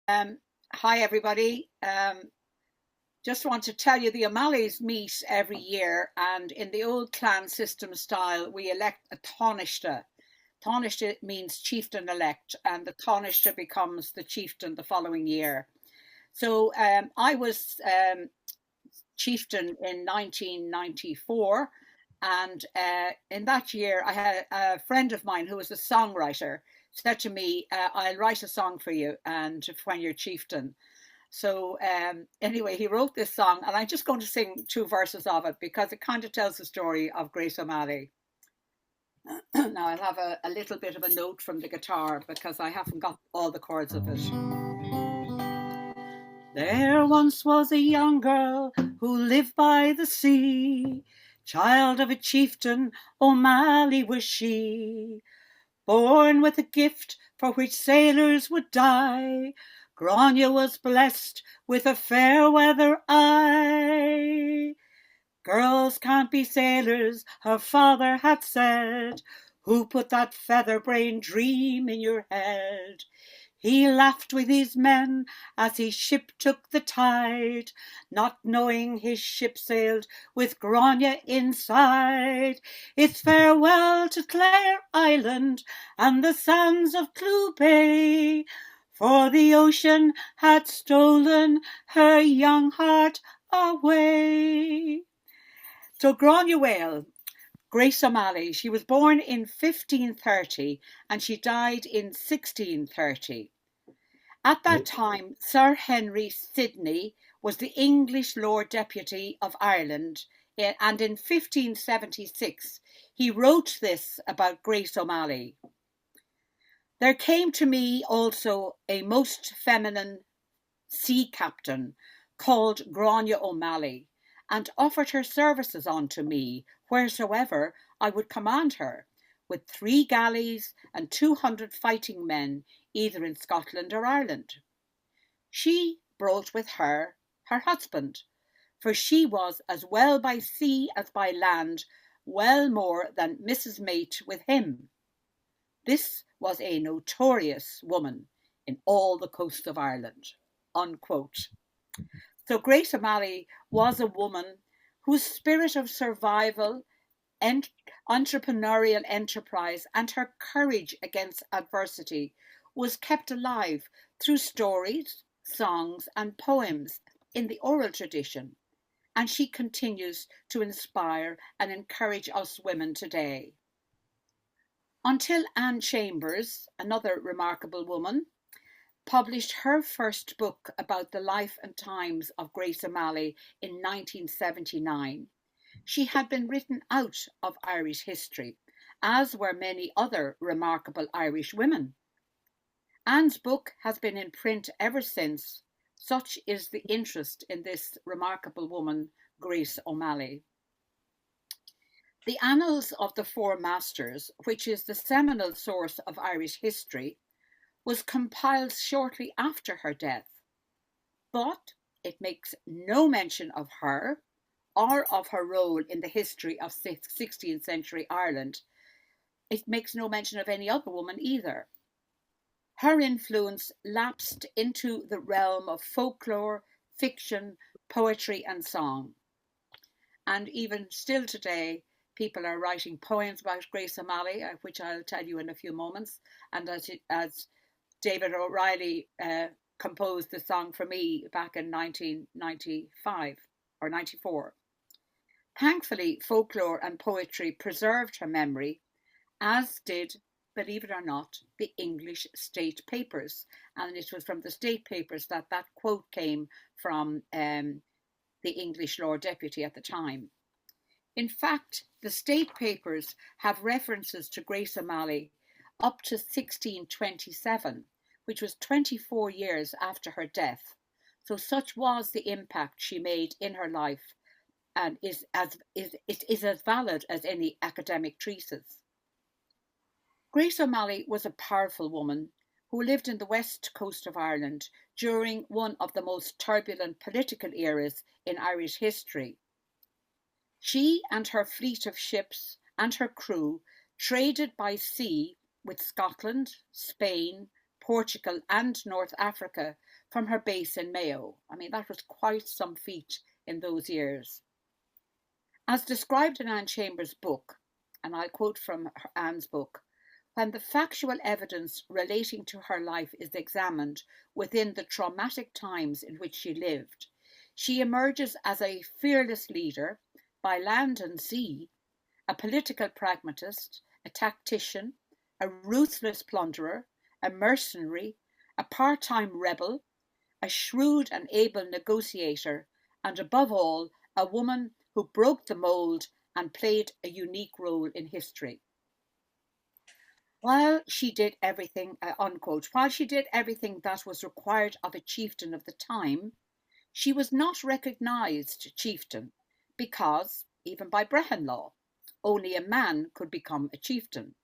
Um, Hi, everybody. Just want to tell you the O'Malley's meet every year, and in the old clan system style, we elect a Taoiseach. Taoiseach means chieftain elect, and the Taoiseach becomes the chieftain the following year. So I was chieftain in 1994. And in that year, I had a friend of mine who was a songwriter said to me, I'll write a song for you and when you're chieftain. So anyway, he wrote this song, and I'm just going to sing two verses of it because it kind of tells the story of Grace O'Malley. Now I'll have a little bit of a note from the guitar because I haven't got all the chords of it. There once was a young girl who lived by the sea. Child of a chieftain, O'Malley was she. Born with a gift for which sailors would die, Granuaile was blessed with a fair weather eye. Girls can't be sailors, her father had said. Who put that feather-brained dream in your head? He laughed with his men as his ship took the tide, not knowing his ship sailed with Granuaile inside. It's farewell to Clare Island and the sands of Clew Bay, for the ocean had stolen her young heart away. So Granuaile, Grace O'Malley, she was born in 1530 and she died in 1630. At that time, Sir Henry Sidney was the English Lord Deputy of Ireland, and in 1576 he wrote this about Grace O'Malley. There came to me also a most feminine sea captain called Granuaile O'Malley, and offered her services unto me wheresoever I would command her, with 3 galleys and 200 fighting men, either in Scotland or Ireland. She brought with her her husband, for she was as well by sea as by land, well more than Mrs. Mate with him. This was a notorious woman in all the coast of Ireland. Unquote. So Grace O'Malley was a woman whose spirit of survival and entrepreneurial enterprise and her courage against adversity was kept alive through stories, songs, and poems in the oral tradition, and she continues to inspire and encourage us women today. Until Anne Chambers, another remarkable woman, published her first book about the life and times of Grace O'Malley in 1979. She had been written out of Irish history, as were many other remarkable Irish women. Anne's book has been in print ever since. Such is the interest in this remarkable woman, Grace O'Malley. The Annals of the Four Masters, which is the seminal source of Irish history, was compiled shortly after her death, but it makes no mention of her or of her role in the history of 16th century Ireland. It makes no mention of any other woman either. Her influence lapsed into the realm of folklore, fiction, poetry, and song. And even still today, people are writing poems about Grace O'Malley, which I'll tell you in a few moments. And as David O'Reilly composed the song for me back in 1995 or 94. Thankfully, folklore and poetry preserved her memory, as did, believe it or not, the English state papers. And it was from the state papers that that quote came from the English Lord Deputy at the time. In fact, the state papers have references to Grace O'Malley up to 1627, which was 24 years after her death. So such was the impact she made in her life, and is as valid as any academic treatise. Grace O'Malley was a powerful woman who lived in the west coast of Ireland during one of the most turbulent political eras in Irish history. She and her fleet of ships and her crew traded by sea with Scotland, Spain, Portugal, and North Africa from her base in Mayo. I mean, that was quite some feat in those years. As described in Anne Chambers' book, and I quote from Anne's book, when the factual evidence relating to her life is examined within the traumatic times in which she lived, she emerges as a fearless leader by land and sea, a political pragmatist, a tactician, a ruthless plunderer, a mercenary, a part-time rebel, a shrewd and able negotiator, and above all, a woman who broke the mold and played a unique role in history. While she did everything, unquote, while she did everything that was required of a chieftain of the time, she was not recognised chieftain because, even by Brehon law, only a man could become a chieftain.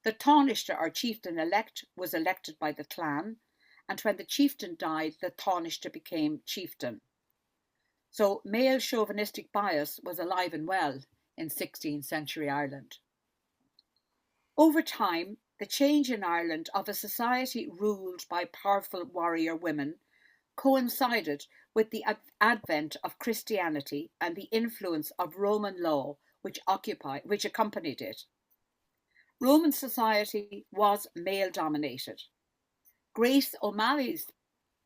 The Tánaiste or chieftain-elect was elected by the clan, and when the chieftain died, the Tánaiste became chieftain. So male chauvinistic bias was alive and well in 16th century Ireland. Over time, the change in Ireland of a society ruled by powerful warrior women coincided with the advent of Christianity and the influence of Roman law which accompanied it. Roman society was male-dominated. Grace O'Malley's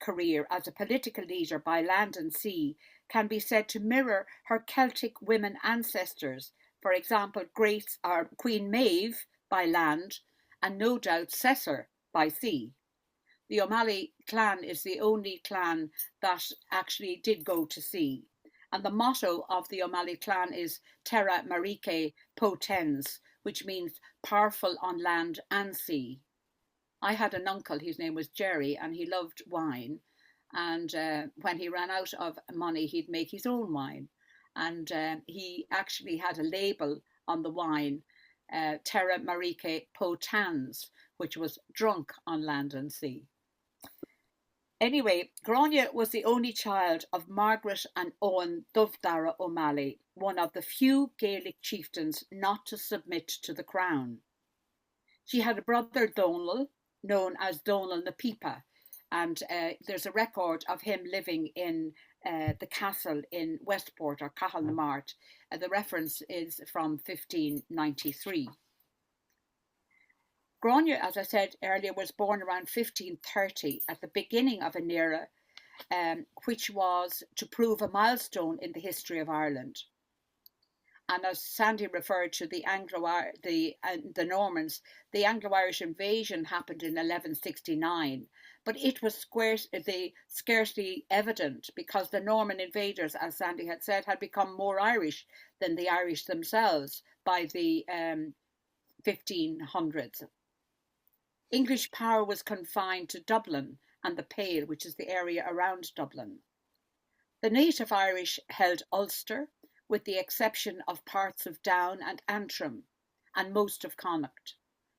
career as a political leader by land and sea can be said to mirror her Celtic women ancestors, for example, Grace or Queen Maeve by land and no doubt Cessor by sea. The O'Malley clan is the only clan that actually did go to sea. And the motto of the O'Malley clan is Terra Marique Potens, which means powerful on land and sea. I had an uncle, his name was Jerry, and he loved wine. And when he ran out of money, he'd make his own wine. And he actually had a label on the wine, Terra Marique Potans, which was drunk on land and sea. Anyway, Granuaile was the only child of Margaret and Owen Dubhdara O'Malley, one of the few Gaelic chieftains not to submit to the crown. She had a brother Donal, known as Donal na Pipa, and there's a record of him living in the castle in Westport or Cahal na Mart. The reference is from 1593. Granuaile, as I said earlier, was born around 1530 at the beginning of an era which was to prove a milestone in the history of Ireland. And as Sandy referred to the Normans, the Anglo-Irish invasion happened in 1169, but it was scarcely evident because the Norman invaders, as Sandy had said, had become more Irish than the Irish themselves by the 1500s. English power was confined to Dublin and the Pale, which is the area around Dublin. The native Irish held Ulster, with the exception of parts of Down and Antrim, and most of Connacht,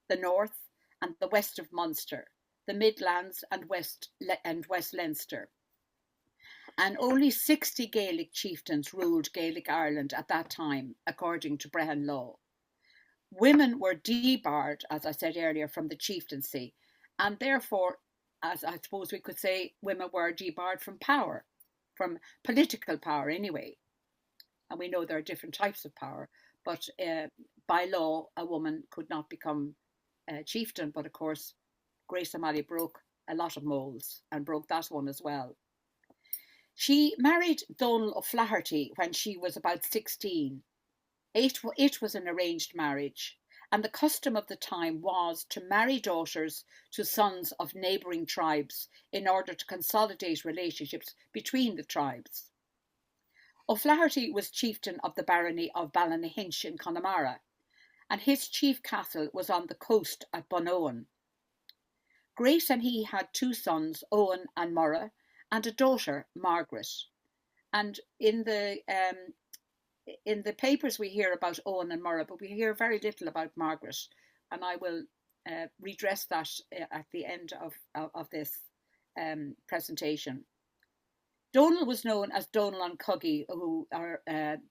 the north and the west of Munster, the Midlands and West Leinster. And only 60 Gaelic chieftains ruled Gaelic Ireland at that time, according to Brehon law. Women were debarred, as I said earlier, from the chieftaincy, and therefore, as I suppose we could say, women were debarred from power, from political power anyway. And we know there are different types of power, but by law, a woman could not become a chieftain. But of course, Grace O'Malley broke a lot of molds and broke that one as well. She married Donal O'Flaherty when she was about 16. It was an arranged marriage, and the custom of the time was to marry daughters to sons of neighbouring tribes in order to consolidate relationships between the tribes. O'Flaherty was chieftain of the barony of Ballynahinch in Connemara, and his chief castle was on the coast at Bunowen. Grace and he had two sons, Owen and Murragh, and a daughter, Margaret. And in the papers we hear about Owen and Murragh, but we hear very little about Margaret, and I will redress that at the end of this presentation. Donal was known as Donal an Cuggy, who are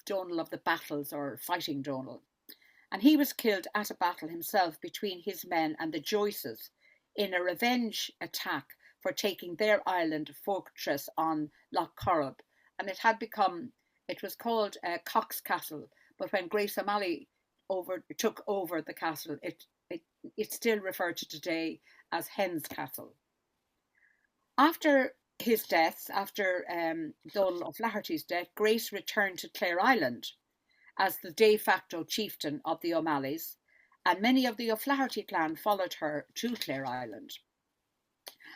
Donal of the battles, or fighting Donal, and he was killed at a battle himself between his men and the Joyces in a revenge attack for taking their island fortress on Loch Corrib, and it was called Cox Castle, but when Grace O'Malley took over the castle, it's still referred to today as Hen's Castle. After his death, after Donald O'Flaherty's death, Grace returned to Clare Island as the de facto chieftain of the O'Malleys, and many of the O'Flaherty clan followed her to Clare Island.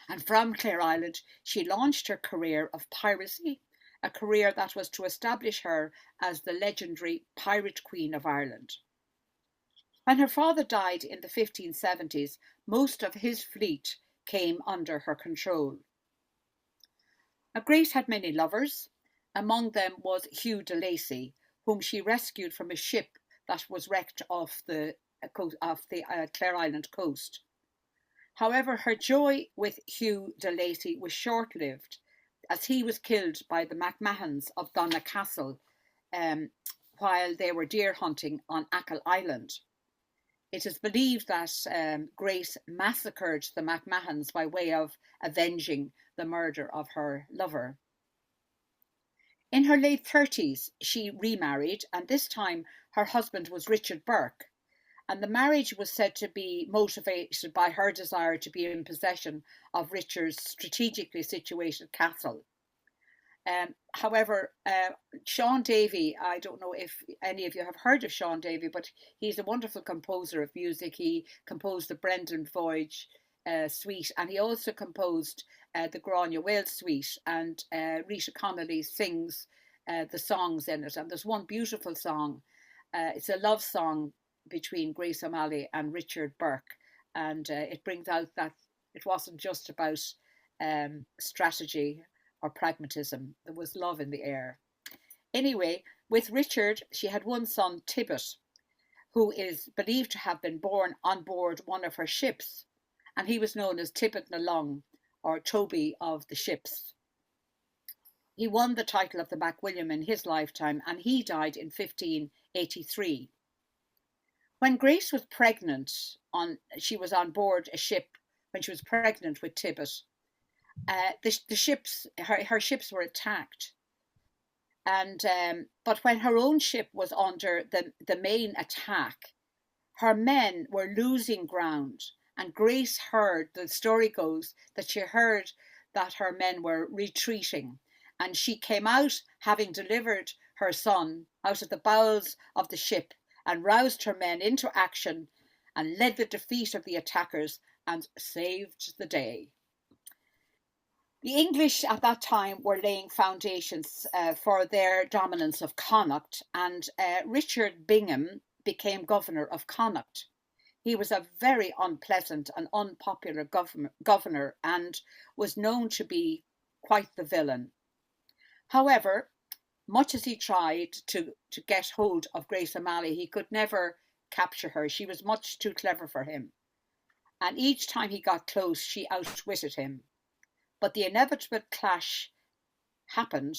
And from Clare Island, she launched her career of piracy, a career that was to establish her as the legendary Pirate Queen of Ireland. When her father died in the 1570s, most of his fleet came under her control. Now, Grace had many lovers. Among them was Hugh de Lacy, whom she rescued from a ship that was wrecked off the Clare Island coast. However, her joy with Hugh de Lacy was short-lived, as he was killed by the MacMahons of Donna Castle while they were deer hunting on Achill Island. It is believed that Grace massacred the MacMahons by way of avenging the murder of her lover. In her late 30s, she remarried, and this time her husband was Richard Burke, and the marriage was said to be motivated by her desire to be in possession of Richard's strategically situated castle. However, Sean Davy, I don't know if any of you have heard of Sean Davy, but he's a wonderful composer of music. He composed the Brendan Voyage suite, and he also composed the Granuaile suite, and Rita Connolly sings the songs in it. And there's one beautiful song. It's a love song between Grace O'Malley and Richard Burke, and it brings out that it wasn't just about strategy or pragmatism. There was love in the air. Anyway, with Richard, she had one son, Tibbet, who is believed to have been born on board one of her ships, and he was known as Tibbet na Long, or Toby of the ships. He won the title of the MacWilliam in his lifetime, and he died in 1583. When Grace was pregnant, she was on board a ship when she was pregnant with Tibbet. The ships, her ships were attacked, and but when her own ship was under the main attack, her men were losing ground, and Grace heard, the story goes, that she heard that her men were retreating, and she came out, having delivered her son out of the bowels of the ship, and roused her men into action and led the defeat of the attackers and saved the day. The English at that time were laying foundations for their dominance of Connacht, and Richard Bingham became governor of Connacht. He was a very unpleasant and unpopular governor and was known to be quite the villain. However, much as he tried to get hold of Grace O'Malley, he could never capture her. She was much too clever for him. And each time he got close, she outwitted him. But the inevitable clash happened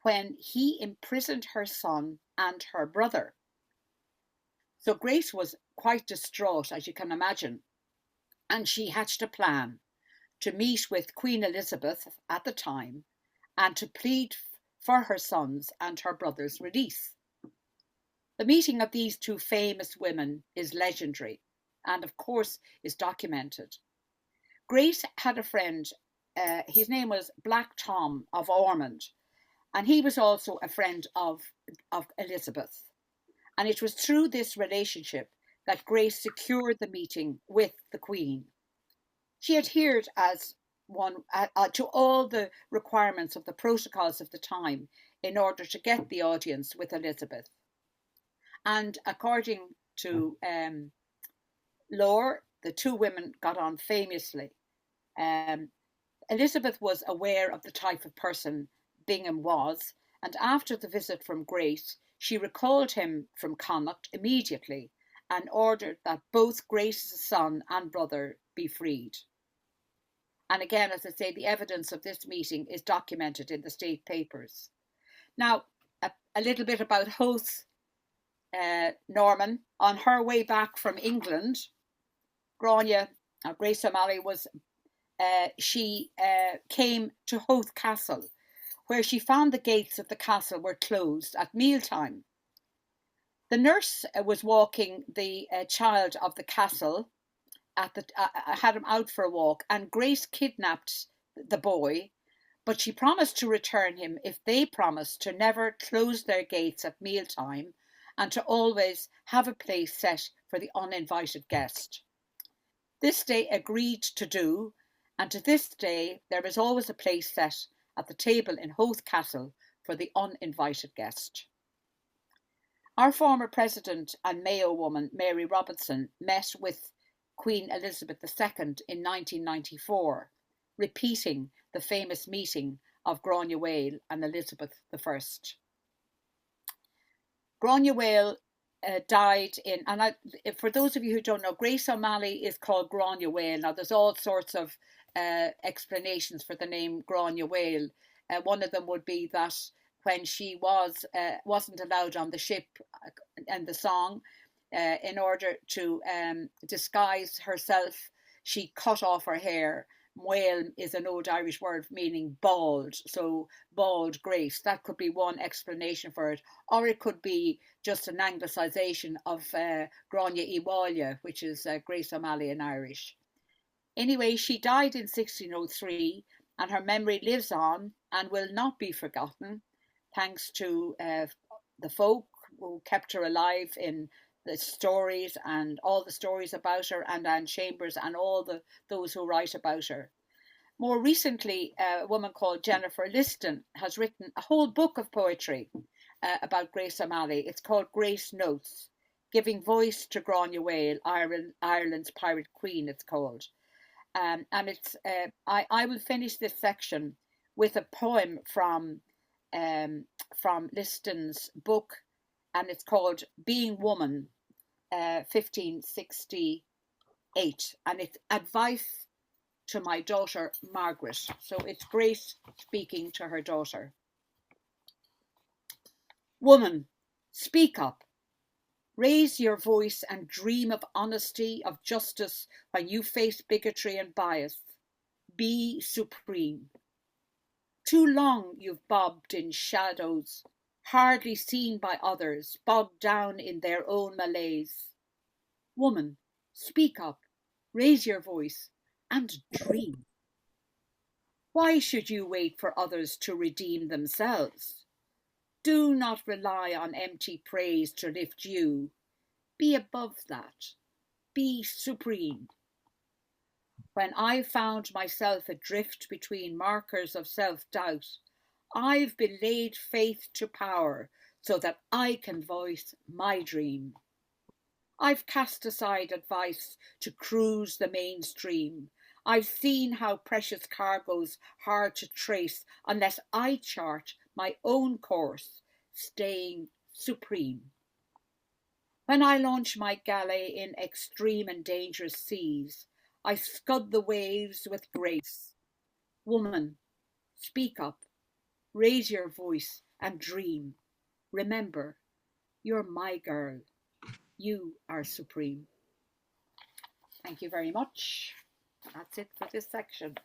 when he imprisoned her son and her brother. So Grace was quite distraught, as you can imagine, and she hatched a plan to meet with Queen Elizabeth at the time and to plead for her sons and her brother's release. The meeting of these two famous women is legendary and, of course, is documented. Grace had a friend, his name was Black Tom of Ormond, and he was also a friend of Elizabeth. And it was through this relationship that Grace secured the meeting with the Queen. She adhered to all the requirements of the protocols of the time in order to get the audience with Elizabeth. And according to lore, the two women got on famously. Elizabeth was aware of the type of person Bingham was, and after the visit from Grace, she recalled him from Connacht immediately and ordered that both Grace's son and brother be freed. And again, as I say, the evidence of this meeting is documented in the state papers. Now, a little bit about Howth Norman. On her way back from England, Grace O'Malley was she came to Howth Castle, where she found the gates of the castle were closed at mealtime. The nurse was walking the child of the castle had him out for a walk, and Grace kidnapped the boy, but she promised to return him if they promised to never close their gates at mealtime and to always have a place set for the uninvited guest. This they agreed to do, and to this day there is always a place set at the table in Howth Castle for the uninvited guest. Our former president and Mayo woman, Mary Robinson, met with Queen Elizabeth II in 1994, repeating the famous meeting of Granuaile and Elizabeth I. Granuaile died in, and for those of you who don't know, Grace O'Malley is called Granuaile. Now, there's all sorts of explanations for the name Granuaile. One of them would be that when she wasn't allowed on the ship and the song, in order to disguise herself, she cut off her hair. Whale is an old Irish word meaning bald, so bald Grace. That could be one explanation for it, or it could be just an anglicisation of Grania Iwalia, which is Grace O'Malley in Irish. Anyway, she died in 1603, and her memory lives on and will not be forgotten, thanks to the folk who kept her alive in the stories and all the stories about her, and Anne Chambers and all those who write about her. More recently, a woman called Jennifer Liston has written a whole book of poetry about Grace O'Malley. It's called Grace Notes, Giving Voice to Granuaile, Ireland's Pirate Queen, it's called. And it's I will finish this section with a poem from Liston's book, and it's called Being Woman, 1568, and it's advice to my daughter Margaret. So it's Grace speaking to her daughter. Woman, speak up. Raise your voice and dream of honesty, of justice when you face bigotry and bias. Be supreme. Too long you've bobbed in shadows, hardly seen by others, bogged down in their own malaise. Woman, speak up, raise your voice, and dream. Why should you wait for others to redeem themselves? Do not rely on empty praise to lift you. Be above that. Be supreme. When I found myself adrift between markers of self-doubt, I've belayed faith to power so that I can voice my dream. I've cast aside advice to cruise the mainstream. I've seen how precious cargo's hard to trace unless I chart my own course, staying supreme. When I launch my galley in extreme and dangerous seas, I scud the waves with grace. Woman, speak up, raise your voice and dream. Remember, you're my girl. You are supreme. Thank you very much. That's it for this section.